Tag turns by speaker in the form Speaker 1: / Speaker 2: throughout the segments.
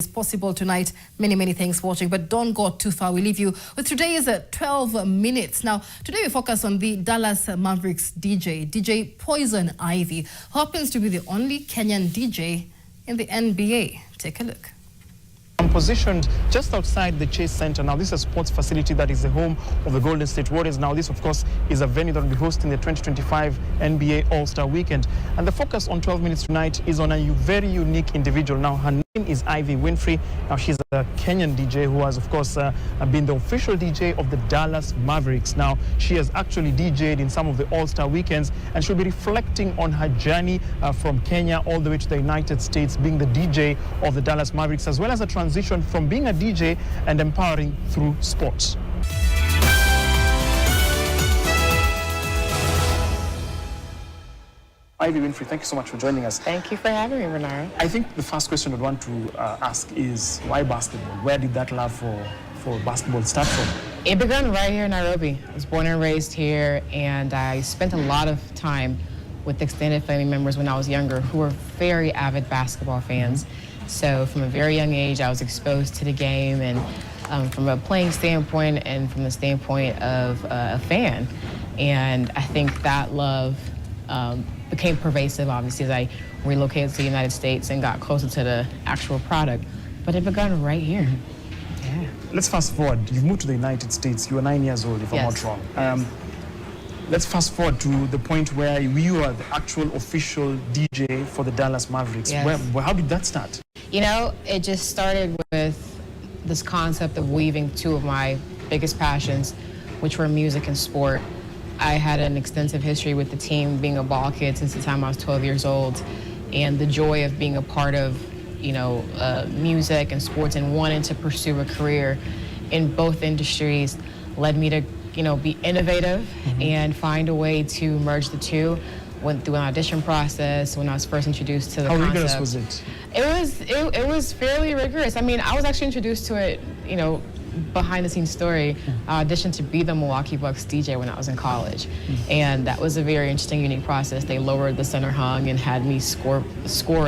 Speaker 1: It's possible tonight. Many thanks for watching, but don't go too far. We leave you with today's 12 minutes. Now, today we focus on the Dallas Mavericks DJ Poison Ivy, who happens to be the only Kenyan DJ in the NBA. Take a look.
Speaker 2: I'm positioned just outside the Chase Center. Now, this is a sports facility that is the home of the Golden State Warriors. Now, this, of course, is a venue that will be hosting the 2025 NBA All-Star Weekend. And the focus on 12 minutes tonight is on a very unique individual. Now, her name is Ivy Winfrey. Now, she's a Kenyan DJ who has, of course, been the official DJ of the Dallas Mavericks. Now, she has actually DJed in some of the All-Star weekends, and she'll be reflecting on her journey from Kenya all the way to the United States, being the DJ of the Dallas Mavericks, as well as a transition from being a DJ and empowering through sports. Ivy Winfrey, thank you so much for joining us.
Speaker 3: Thank you for having me, Renara.
Speaker 2: I think the first question I'd want to ask is, why basketball? Where did that love for basketball start from?
Speaker 3: It began right here in Nairobi. I was born and raised here, and I spent a lot of time with extended family members when I was younger who were very avid basketball fans. So from a very young age, I was exposed to the game, and from a playing standpoint and from the standpoint of a fan. And I think that love became pervasive, obviously, as I relocated to the United States and got closer to the actual product. But it began right here. Yeah.
Speaker 2: Let's fast forward. You've moved to the United States. You were 9 years old, if I'm not wrong. Let's fast forward to the point where you are the actual official DJ for the Dallas Mavericks.
Speaker 3: Yes.
Speaker 2: How did that start?
Speaker 3: You know, it just started with this concept of weaving two of my biggest passions, which were music and sport. I had an extensive history with the team, being a ball kid since the time I was 12 years old, and the joy of being a part of, music and sports and wanting to pursue a career in both industries led me to be innovative and find a way to merge the two. Went through an audition process when I was first introduced to the concept.
Speaker 2: How rigorous was it?
Speaker 3: It was fairly rigorous. I mean, I was actually introduced to it, behind the scenes story. I auditioned to be the Milwaukee Bucks DJ when I was in college. And that was a very interesting, unique process. They lowered the center hung and had me score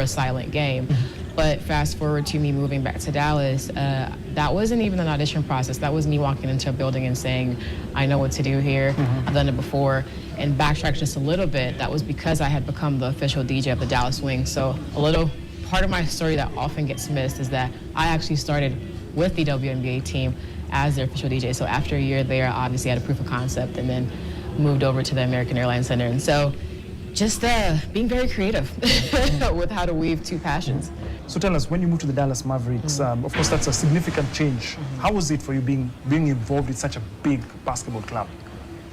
Speaker 3: a silent game. But fast forward to me moving back to Dallas, that wasn't even an audition process. That was me walking into a building and saying, I know what to do here. I've done it before. And backtrack just a little bit, that was because I had become the official DJ of the Dallas Wings. So a little part of my story that often gets missed is that I actually started with the WNBA team as their official DJ. So after a year there, I obviously had a proof of concept and then moved over to the American Airlines Center. And so just being very creative with how to weave two passions.
Speaker 2: So tell us, when you moved to the Dallas Mavericks, of course that's a significant change. How was it for you being involved in such a big basketball club?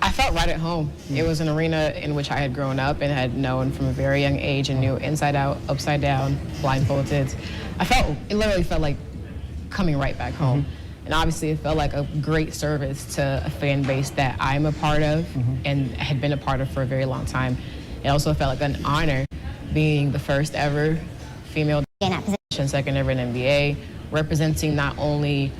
Speaker 3: I felt right at home. It was an arena in which I had grown up and had known from a very young age and knew inside out, upside down, blindfolded. It literally felt like coming right back home. And obviously it felt like a great service to a fan base that I'm a part of and had been a part of for a very long time. It also felt like an honor being the first ever female in that position, second ever in NBA, representing not only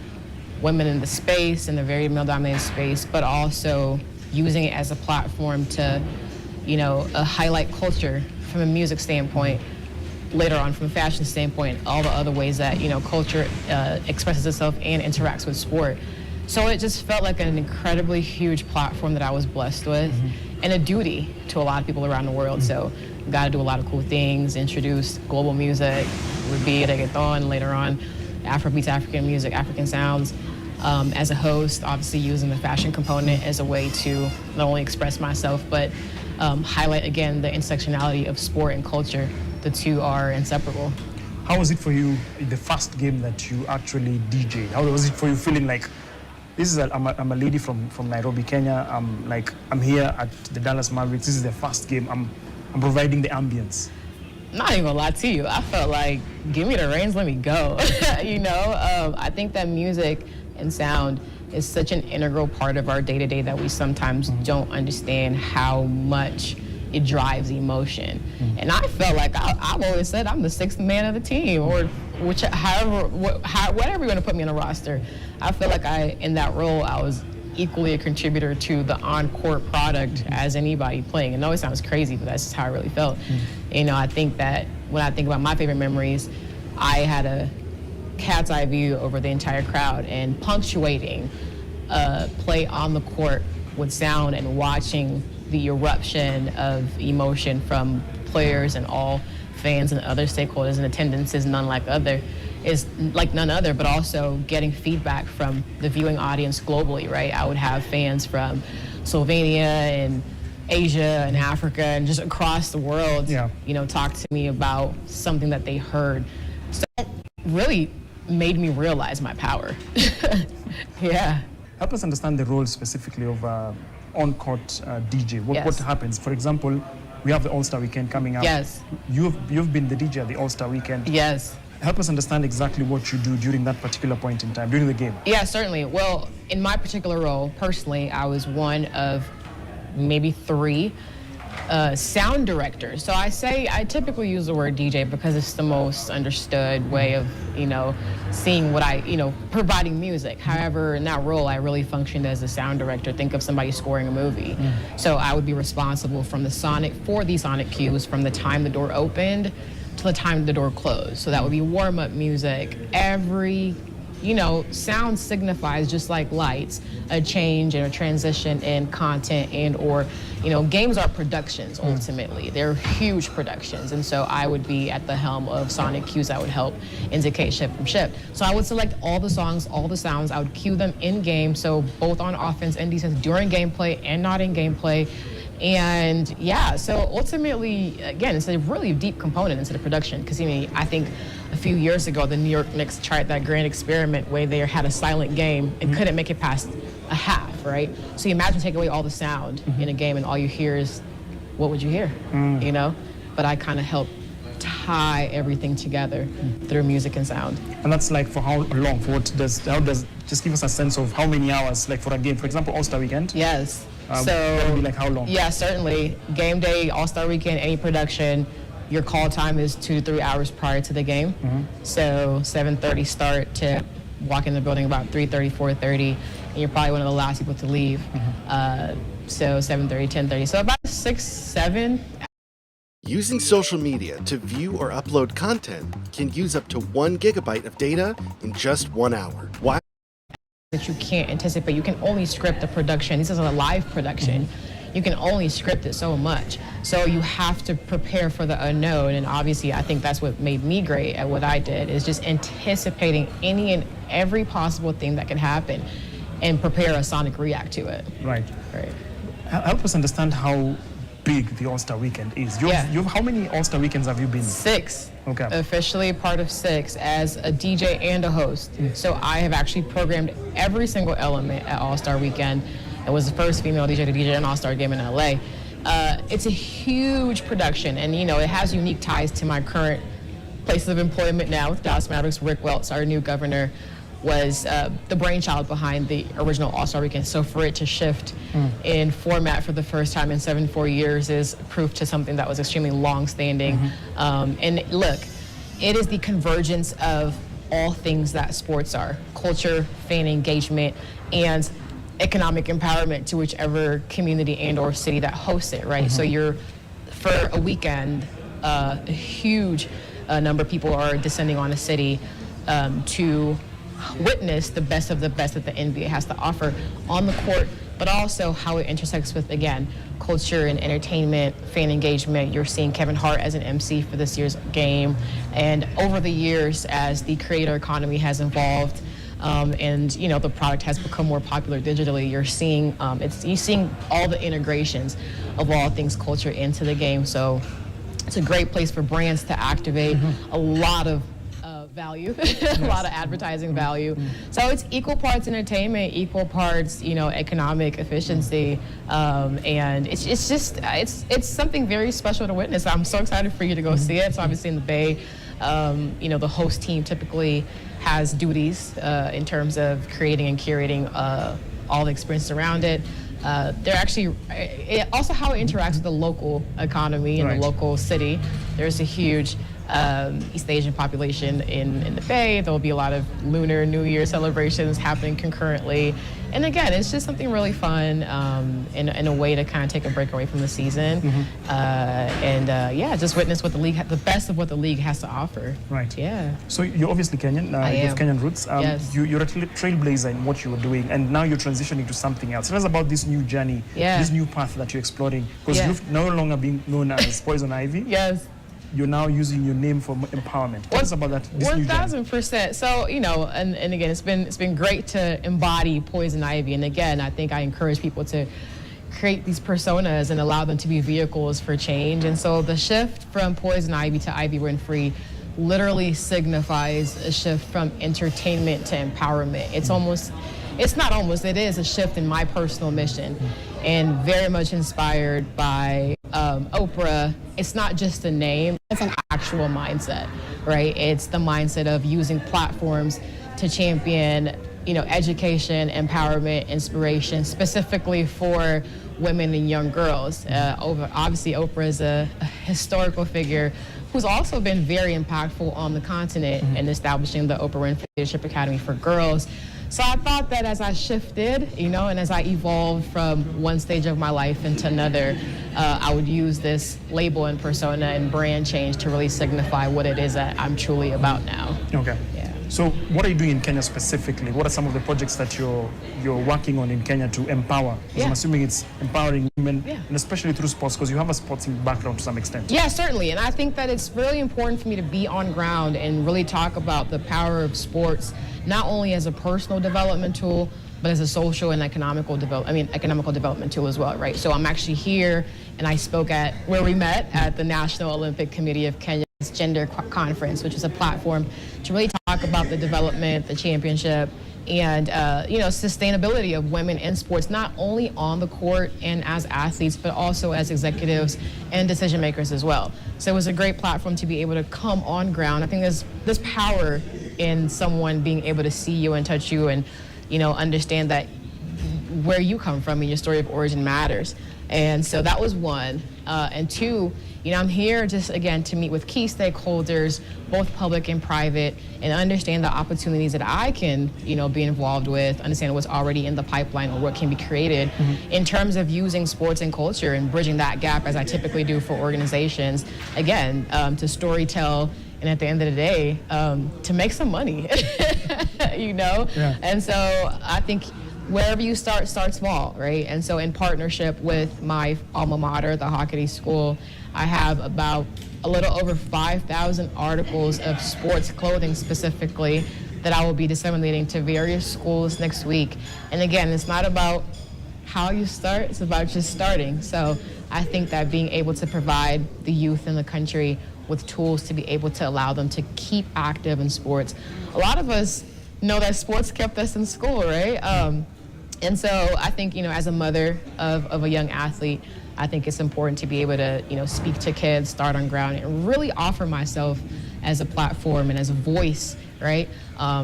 Speaker 3: women in the space, in the very male-dominated space, but also using it as a platform to, highlight culture from a music standpoint, later on from a fashion standpoint, all the other ways that, culture expresses itself and interacts with sport. So it just felt like an incredibly huge platform that I was blessed with and a duty to a lot of people around the world. So got to do a lot of cool things, introduce global music, would be reggaeton, later on Afrobeats, African music, African sounds. As a host, obviously using the fashion component as a way to not only express myself, but highlight again the intersectionality of sport and culture. The two are inseparable.
Speaker 2: How was it for you, the first game that you actually DJed? How was it for you feeling like, I'm a lady from Nairobi, Kenya. I'm here at the Dallas Mavericks. This is the first game. I'm providing the ambience.
Speaker 3: Not even gonna lie to you. I felt like, give me the reins, let me go. I think that music and sound is such an integral part of our day-to-day that we sometimes don't understand how much it drives emotion. And I felt like I've always said I'm the sixth man of the team, or whatever you're gonna put me on a roster. I feel like in that role, I was equally a contributor to the on-court product as anybody playing. I know it sounds crazy, but that's just how I really felt. I think that when I think about my favorite memories, I had a cat's eye view over the entire crowd and punctuating play on the court with sound and watching the eruption of emotion from players and all fans and other stakeholders in attendance is none other, but also getting feedback from the viewing audience globally, right? I would have fans from Slovenia and Asia and Africa and just across the world, talk to me about something that they heard. So it really made me realize my power. Yeah.
Speaker 2: Help us understand the role specifically of on-court DJ. What happens? For example, we have the All-Star Weekend coming up.
Speaker 3: Yes.
Speaker 2: You've been the DJ at the All-Star Weekend.
Speaker 3: Yes.
Speaker 2: Help us understand exactly what you do during that particular point in time, during the game.
Speaker 3: Yeah, certainly. Well, in my particular role, personally, I was one of maybe 3 sound directors. So I typically use the word DJ because it's the most understood way of, seeing what providing music. However, in that role, I really functioned as a sound director. Think of somebody scoring a movie. So I would be responsible for the sonic cues from the time the door opened to the time the door closed. So that would be warm-up music. Every sound signifies, just like lights, a change and a transition in content or games are productions ultimately. They're huge productions. And so I would be at the helm of sonic cues that would help indicate ship from ship. So I would select all the songs, all the sounds, I would cue them in game. So both on offense and defense during gameplay and not in gameplay. And so ultimately, again, it's a really deep component into the production because I think a few years ago, the New York Knicks tried that grand experiment where they had a silent game and couldn't make it past a half, right? So you imagine take away all the sound in a game and all you hear is, what would you hear, But I kind of help tie everything together through music and sound.
Speaker 2: And that's like for how long? Just give us a sense of how many hours, like for a game, for example, All-Star Weekend?
Speaker 3: Yes.
Speaker 2: That would be like how long?
Speaker 3: Yeah, certainly. Game day, All-Star Weekend, any production, your call time is 2 to 3 hours prior to the game. So 7:30 start to walk in the building about 3:30, 4:30, and you're probably one of the last people to leave. So 7:30, 10:30. So about 6, 7.
Speaker 4: Using social media to view or upload content can use up to 1 gigabyte of data in just 1 hour. Why?
Speaker 3: That you can't anticipate. You can only script the production. This is a live production. You can only script it so much. So you have to prepare for the unknown. And obviously, I think that's what made me great at what I did, is just anticipating any and every possible thing that can happen and prepare a sonic react to it.
Speaker 2: Right. Help us understand how big the All-Star Weekend is. How many All-Star Weekends have you been?
Speaker 3: 6.
Speaker 2: Okay.
Speaker 3: Officially part of 6 as a DJ and a host. So I have actually programmed every single element at All-Star Weekend. I was the first female DJ to DJ an All-Star game in LA. It's a huge production, and it has unique ties to my current place of employment now with Dallas Mavericks. Rick Welts, our new governor, was the brainchild behind the original All-Star Weekend. So for it to shift in format for the first time in 74 years is proof to something that was extremely long-standing. And look, it is the convergence of all things that sports are: culture, fan engagement, and economic empowerment to whichever community and or city that hosts it, right? So for a weekend, a huge number of people are descending on a city to witness the best of the best that the NBA has to offer on the court, but also how it intersects with, again, culture and entertainment, fan engagement. You're seeing Kevin Hart as an MC for this year's game. And over the years, as the creator economy has evolved, and the product has become more popular digitally, you're seeing all the integrations of all things culture into the game. So it's a great place for brands to activate a lot of value, a lot of advertising value. So it's equal parts entertainment, equal parts economic efficiency, and it's something very special to witness. I'm so excited for you to go see it. So obviously in the Bay, the host team typically has duties in terms of creating and curating all the experiences around it. Also how it interacts with the local economy and the local city. There's a huge East Asian population in the Bay. There will be a lot of Lunar New Year celebrations happening concurrently. And again, it's just something really fun in a way to kind of take a break away from the season. Just witness what the best of what the league has to offer.
Speaker 2: Right.
Speaker 3: Yeah.
Speaker 2: So you're obviously Kenyan.
Speaker 3: I
Speaker 2: You have
Speaker 3: am.
Speaker 2: Kenyan roots.
Speaker 3: Yes.
Speaker 2: You're a trailblazer in what you were doing, and now you're transitioning to something else. Tell us about this new journey,
Speaker 3: Yeah.
Speaker 2: this new path that you're exploring. Because
Speaker 3: Yeah.
Speaker 2: you're no longer being known as Poison Ivy.
Speaker 3: Yes.
Speaker 2: You're now using your name for empowerment. Tell us about that. This new journey.
Speaker 3: 1,000%. So, and again, it's been great to embody Poison Ivy. And again, I think I encourage people to create these personas and allow them to be vehicles for change. And so the shift from Poison Ivy to Ivy Winfrey literally signifies a shift from entertainment to empowerment. It is a shift in my personal mission, and very much inspired by Oprah. It's not just a name, it's an actual mindset, right? It's the mindset of using platforms to champion, education, empowerment, inspiration, specifically for women and young girls. Obviously, Oprah is a historical figure who's also been very impactful on the continent in establishing the Oprah Winfrey Leadership Academy for Girls. So I thought that as I shifted, and as I evolved from one stage of my life into another, I would use this label and persona and brand change to really signify what it is that I'm truly about now.
Speaker 2: Okay.
Speaker 3: Yeah.
Speaker 2: So what are you doing in Kenya specifically? What are some of the projects that you're working on in Kenya to empower? Because I'm assuming it's empowering women, and especially through sports, because you have a sporting background to some extent.
Speaker 3: Yeah, certainly. And I think that it's really important for me to be on ground and really talk about the power of sports, not only as a personal development tool, but as a social and economical development tool as well, right? So I'm actually here, and I spoke at where we met at the National Olympic Committee of Kenya's Gender Conference, which is a platform to really talk about the development, the championship, and sustainability of women in sports, not only on the court and as athletes, but also as executives and decision makers as well. So it was a great platform to be able to come on ground. I think there's power in someone being able to see you and touch you and understand that where you come from and your story of origin matters. And so that was one. And two, I'm here just, again, to meet with key stakeholders, both public and private, and understand the opportunities that I can, be involved with, understand what's already in the pipeline or what can be created in terms of using sports and culture and bridging that gap, as I typically do for organizations, again, to storytell, and at the end of the day, to make some money,
Speaker 2: Yeah.
Speaker 3: And so I think wherever you start small, right? And so in partnership with my alma mater, the Hockaday School, I have about a little over 5,000 articles of sports clothing specifically that I will be disseminating to various schools next week. And again, it's not about how you start, it's about just starting. So I think that being able to provide the youth in the country with tools to be able to allow them to keep active in sports. A lot of us know that sports kept us in school, right? And so I think, as a mother of a young athlete, I think it's important to be able to, speak to kids, start on ground, and really offer myself as a platform and as a voice, right,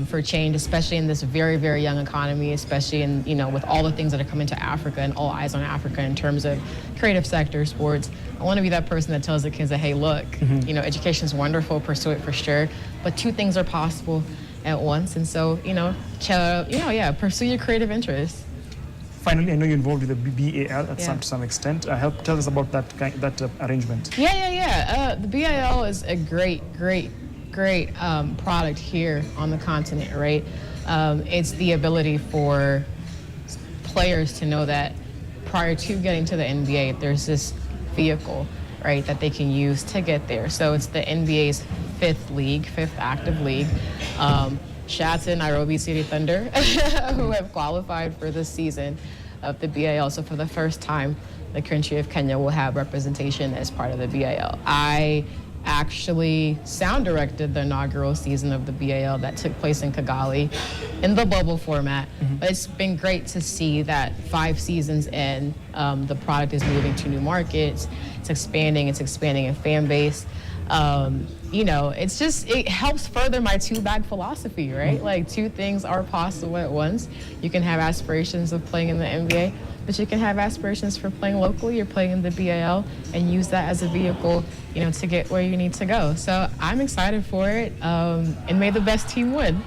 Speaker 3: for change, especially in this very, very young economy, especially in, with all the things that are coming to Africa and all eyes on Africa in terms of creative sector, sports. I want to be that person that tells the kids that, hey, look, education is wonderful, pursue it for sure, but two things are possible at once. And so, pursue your creative interests.
Speaker 2: Finally, I know you're involved with the BAL to some extent. Tell us about that arrangement.
Speaker 3: The BAL is a great product here on the continent, right? It's the ability for players to know that prior to getting to the NBA, there's this vehicle, right, that they can use to get there. So it's the NBA's fifth active league. Shout out to Nairobi City Thunder, who have qualified for this season of the BAL. So for the first time, the country of Kenya will have representation as part of the BAL. I actually sound directed the inaugural season of the BAL that took place in Kigali in the bubble format. But it's been great to see that 5 seasons in, the product is moving to new markets. It's expanding in fan base. It helps further my 2-bag philosophy, right? Like 2 things are possible at once. You can have aspirations of playing in the NBA, but you can have aspirations for playing locally or playing in the BAL and use that as a vehicle, to get where you need to go. So I'm excited for it, and may the best team win.